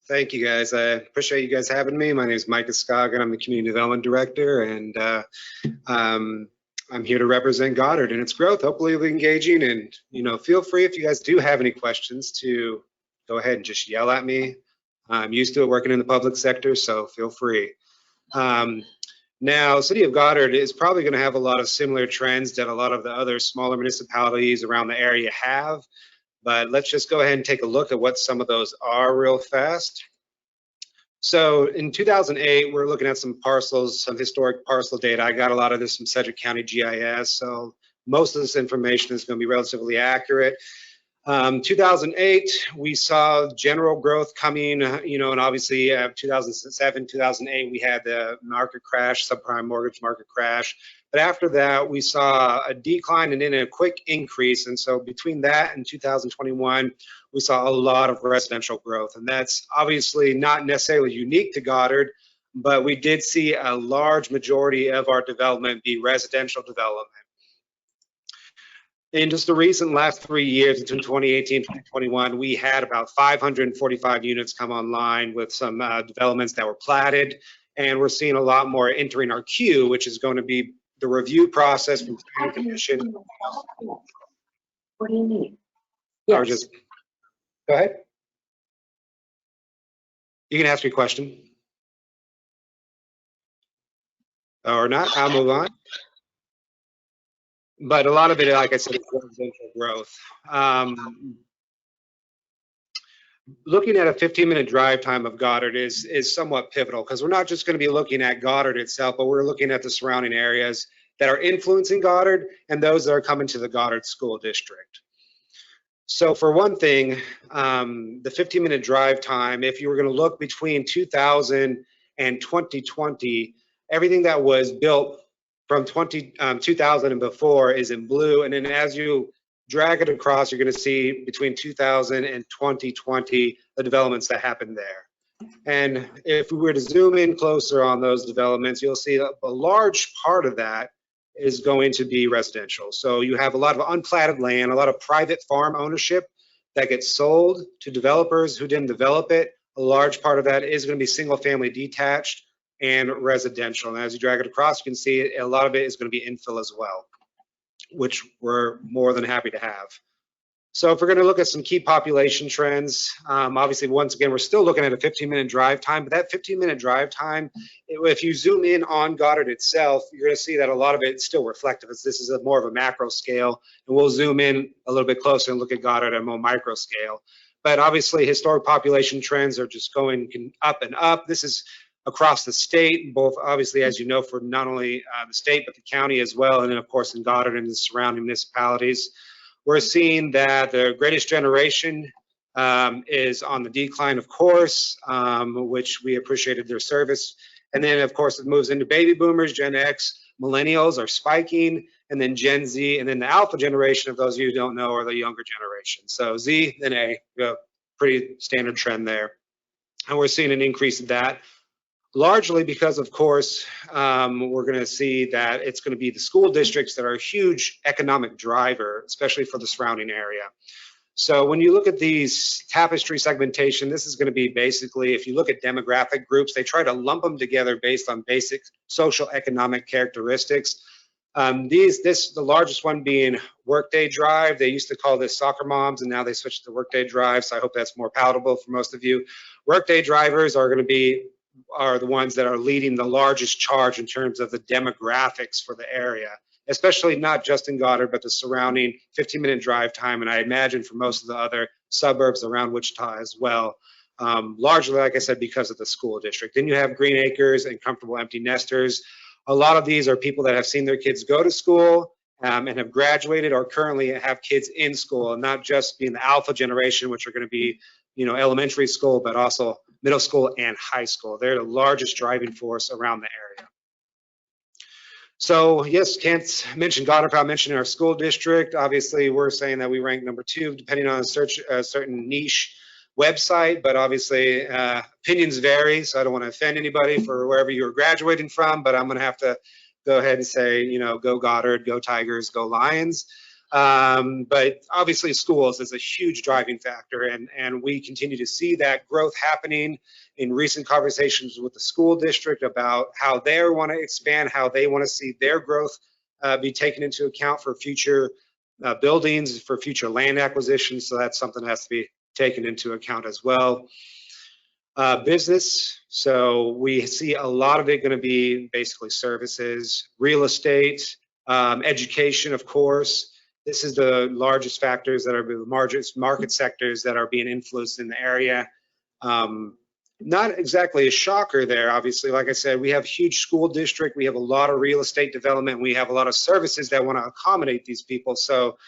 Thank you, guys. I appreciate you guys having me. My name is Micah Scoggin. I'm the Community Development Director, and I'm here to represent Goddard and its growth. Hopefully, it'll be engaging. And feel free if you guys do have any questions to go ahead and just yell at me. I'm used to it working in the public sector, so feel free. Now, City of Goddard is probably going to have a lot of similar trends that a lot of the other smaller municipalities around the area have. But let's just go ahead and take a look at what some of those are real fast. So in 2008, we're looking at some parcels, some historic parcel data. I got a lot of this from Sedgwick County GIS, so most of this information is going to be relatively accurate. 2008, we saw general growth coming, and obviously 2007, 2008, we had the market crash, subprime mortgage market crash. But after that, we saw a decline and then a quick increase. And so between that and 2021, we saw a lot of residential growth. And that's obviously not necessarily unique to Goddard, but we did see a large majority of our development be residential development. In just the recent last 3 years, between 2018 and 2021, we had about 545 units come online with some developments that were platted. And we're seeing a lot more entering our queue, which is going to be the review process from the Planning Commission. What do you need? Yes. Or just go ahead. You can ask me a question. Or not, I'll move on. But a lot of it, like I said, is residential growth. Looking at a 15-minute drive time of Goddard is somewhat pivotal, because we're not just going to be looking at Goddard itself, but we're looking at the surrounding areas that are influencing Goddard and those that are coming to the Goddard School District. So for one thing, the 15-minute drive time, if you were going to look between 2000 and 2020, everything that was built from 2000 and before is in blue, and then as you drag it across, you're going to see between 2000 and 2020 the developments that happened there. And if we were to zoom in closer on those developments, you'll see a large part of that is going to be residential. So you have a lot of unplatted land, a lot of private farm ownership that gets sold to developers who didn't develop it. A large part of that is going to be single family detached and residential. And as you drag it across, you can see a lot of it is going to be infill as well, which we're more than happy to have. So if we're going to look at some key population trends, obviously, once again, we're still looking at a 15-minute drive time, but that 15-minute drive time, if you zoom in on Goddard itself, you're going to see that a lot of it is still reflective. This is more of a macro scale, and we'll zoom in a little bit closer and look at Goddard at a more micro scale. But obviously, historic population trends are just going up and up. This is across the state, both obviously, as you know, for not only the state, but the county as well, and then of course in Goddard and the surrounding municipalities. We're seeing that the greatest generation is on the decline, of course, which we appreciated their service. And then of course it moves into baby boomers, Gen X, millennials are spiking, and then Gen Z, and then the alpha generation, of those of you who don't know, are the younger generation. So Z, then A, pretty standard trend there. And we're seeing an increase in that. Largely because, of course, we're going to see that it's going to be the school districts that are a huge economic driver, especially for the surrounding area. So when you look at these Tapestry segmentation, this is going to be basically, if you look at demographic groups, they try to lump them together based on basic social economic characteristics. The largest one being workday drive. They used to call this soccer moms, and now they switched to workday drive. So I hope that's more palatable for most of you. Workday drivers are the ones that are leading the largest charge in terms of the demographics for the area, especially not just in Goddard, but the surrounding 15-minute drive time, and I imagine for most of the other suburbs around Wichita as well, largely, like I said, because of the school district. Then you have Green Acres and comfortable empty nesters. A lot of these are people that have seen their kids go to school and have graduated or currently have kids in school, and not just being the alpha generation, which are going to be, elementary school, but also middle school and high school. They're the largest driving force around the area. So yes, can't mention Goddard without mentioning our school district. Obviously, we're saying that we rank number 2, depending on a certain niche website, but obviously opinions vary, so I don't want to offend anybody for wherever you're graduating from, but I'm going to have to go ahead and say, go Goddard, go Tigers, go Lions. But obviously schools is a huge driving factor, and we continue to see that growth happening in recent conversations with the school district about how they want to expand, how they want to see their growth be taken into account for future buildings, for future land acquisitions. So that's something that has to be taken into account as well. Business, so we see a lot of it going to be basically services, real estate, education, of course. This is the largest factors that are the largest market sectors that are being influenced in the area. Not exactly a shocker there, obviously. Like I said, we have a huge school district, we have a lot of real estate development, we have a lot of services that want to accommodate these people. So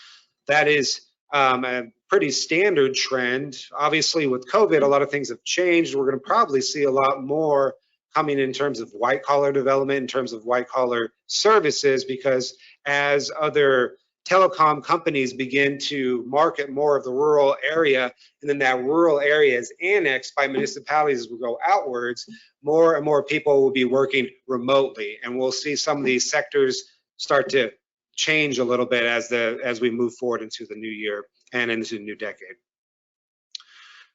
that is a pretty standard trend. Obviously, with COVID, a lot of things have changed. We're going to probably see a lot more coming in terms of white collar development, in terms of white collar services, because as other telecom companies begin to market more of the rural area, and then that rural area is annexed by municipalities as we go outwards, more and more people will be working remotely, and we'll see some of these sectors start to change a little bit as we move forward into the new year and into the new decade.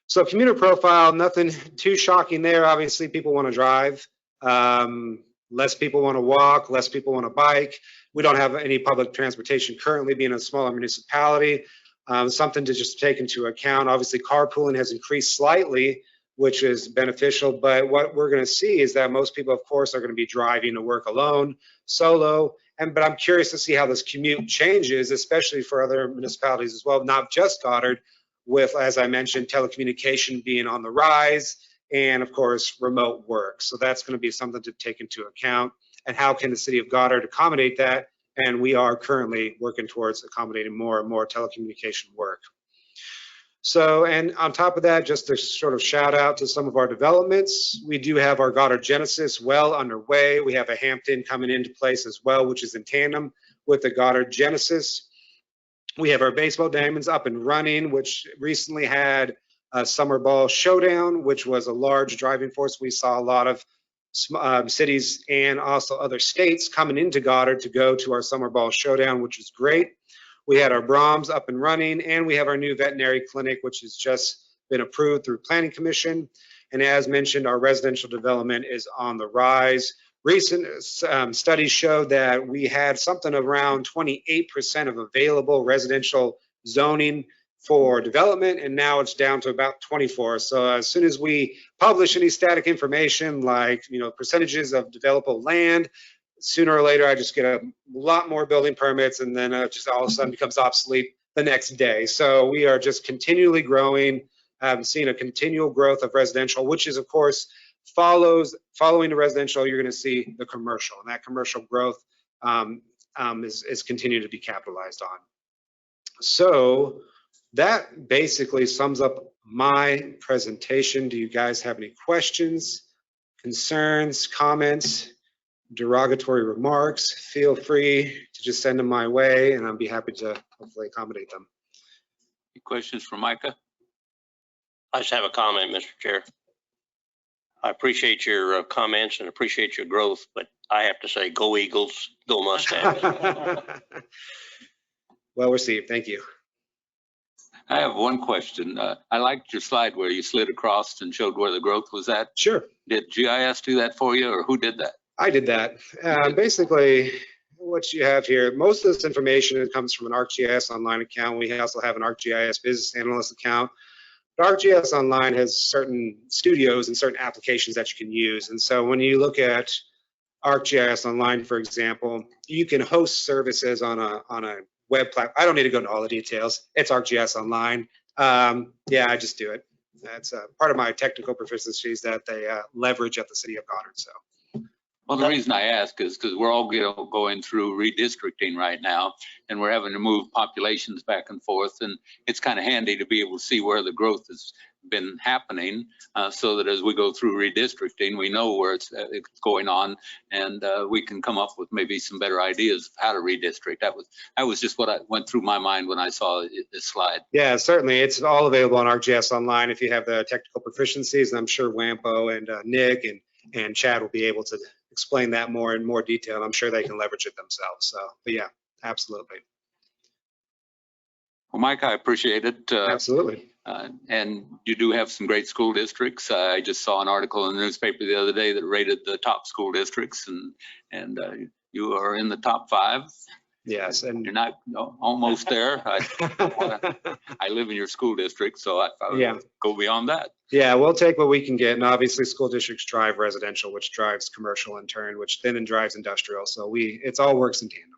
So commuter profile, nothing too shocking there. Obviously, people want to drive. Less people want to walk, less people want to bike. We don't have any public transportation currently, being a smaller municipality. Something to just take into account. Obviously, carpooling has increased slightly, which is beneficial, but what we're going to see is that most people, of course, are going to be driving to work alone, solo, but I'm curious to see how this commute changes, especially for other municipalities as well, not just Goddard, with, as I mentioned, telecommunication being on the rise, and of course, remote work. So that's going to be something to take into account. And how can the city of Goddard accommodate that? And we are currently working towards accommodating more and more telecommunication work. So, and on top of that, just to sort of shout out to some of our developments, we do have our Goddard Genesis well underway. We have a Hampton coming into place as well, which is in tandem with the Goddard Genesis. We have our baseball diamonds up and running, which recently had a summer ball showdown, which was a large driving force. We saw a lot of cities and also other states coming into Goddard to go to our summer ball showdown, which is great. We had our Brahms up and running, and we have our new veterinary clinic, which has just been approved through Planning Commission. And as mentioned, our residential development is on the rise. Recent studies showed that we had something around 28% of available residential zoning for development, and now it's down to about 24. So as soon as we publish any static information like, percentages of developable land, sooner or later I just get a lot more building permits, and then it just all of a sudden becomes obsolete the next day. So we are just continually growing, seeing a continual growth of residential, which is of course following the residential, you're going to see the commercial, and that commercial growth is continuing to be capitalized on. So that basically sums up my presentation. Do you guys have any questions, concerns, comments, derogatory remarks? Feel free to just send them my way, and I'll be happy to hopefully accommodate them. Any questions for Micah? I just have a comment, Mr. Chair. I appreciate your comments and appreciate your growth, but I have to say, go Eagles, go Mustangs. Well received, thank you. I have one question. I liked your slide where you slid across and showed where the growth was at. Sure. Did GIS do that for you, or who did that? I did that. Basically, what you have here, most of this information comes from an ArcGIS Online account. We also have an ArcGIS Business Analyst account. But ArcGIS Online has certain studios and certain applications that you can use. And so when you look at ArcGIS Online, for example, you can host services on a web platform. I don't need to go into all the details. It's ArcGIS Online. Yeah, I just do it. That's part of my technical proficiencies that they leverage at the city of Goddard. So. Well, the reason I ask is because we're all going through redistricting right now, and we're having to move populations back and forth, and it's kind of handy to be able to see where the growth has been happening, so that as we go through redistricting, we know where it's going on, and we can come up with maybe some better ideas of how to redistrict. That was just what went through my mind when I saw this slide. Yeah, certainly. It's all available on ArcGIS Online if you have the technical proficiencies, and I'm sure Wampo and Nick and Chad will be able to explain that more in more detail. I'm sure they can leverage it themselves. So, but yeah, absolutely. Well, Mike, I appreciate it. Absolutely. And you do have some great school districts. I just saw an article in the newspaper the other day that rated the top school districts, and you are in the top 5. Yes. And You're not almost there. I live in your school district, so I thought Yeah. go beyond that. yeah, we'll take what we can get. And obviously school districts drive residential, which drives commercial in turn, which then drives industrial. So it's all works in tandem.